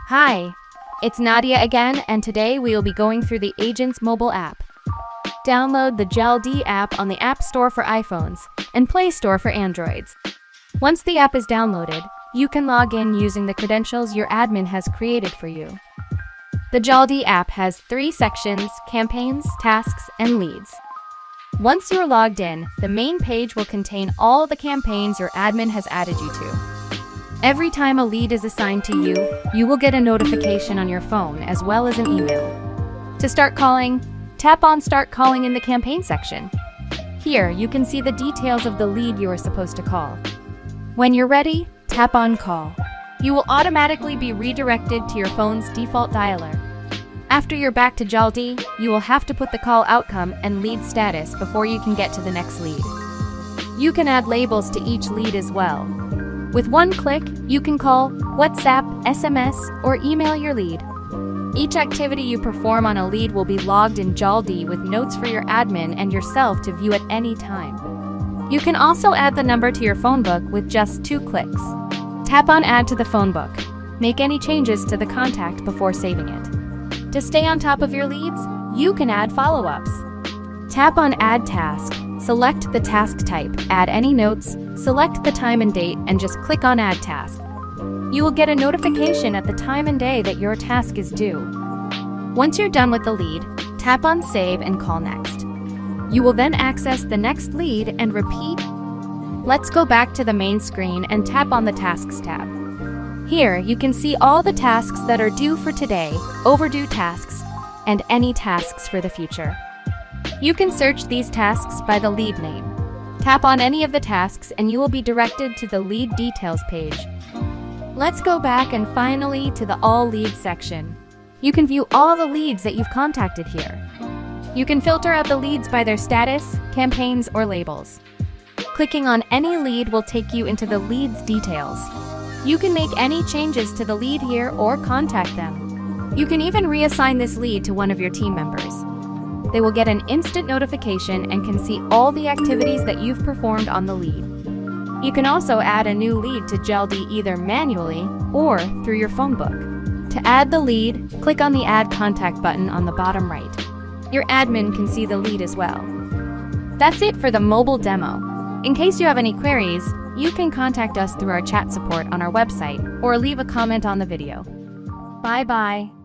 Hi, it's Nadia again, and today we will be going through the Agent's mobile app. Download the Jaldi app on the App Store for iPhones and Play Store for Androids. Once the app is downloaded, you can log in using the credentials your admin has created for you. The Jaldi app has 3 sections: campaigns, tasks, and leads. Once you're logged in, the main page will contain all the campaigns your admin has added you to. Every time a lead is assigned to you, you will get a notification on your phone as well as an email. To start calling, tap on Start Calling in the campaign section. Here, you can see the details of the lead you are supposed to call. When you're ready, tap on Call. You will automatically be redirected to your phone's default dialer. After you're back to Jaldi, you will have to put the call outcome and lead status before you can get to the next lead. You can add labels to each lead as well. With one click, you can call, WhatsApp, SMS, or email your lead. Each activity you perform on a lead will be logged in Jaldi with notes for your admin and yourself to view at any time. You can also add the number to your phone book with just 2 clicks. Tap on Add to the phone book. Make any changes to the contact before saving it. To stay on top of your leads, you can add follow-ups. Tap on Add Task. Select the task type, add any notes, select the time and date, and just click on Add Task. You will get a notification at the time and day that your task is due. Once you're done with the lead, tap on Save and call Next. You will then access the next lead and repeat. Let's go back to the main screen and tap on the Tasks tab. Here, you can see all the tasks that are due for today, overdue tasks, and any tasks for the future. You can search these tasks by the lead name. Tap on any of the tasks and you will be directed to the lead details page. Let's go back and finally to the All Leads section. You can view all the leads that you've contacted here. You can filter out the leads by their status, campaigns, or labels. Clicking on any lead will take you into the lead's details. You can make any changes to the lead here or contact them. You can even reassign this lead to one of your team members. They will get an instant notification and can see all the activities that you've performed on the lead. You can also add a new lead to Jaldi either manually or through your phone book. To add the lead, click on the Add Contact button on the bottom right. Your admin can see the lead as well. That's it for the mobile demo. In case you have any queries, you can contact us through our chat support on our website or leave a comment on the video. Bye-bye.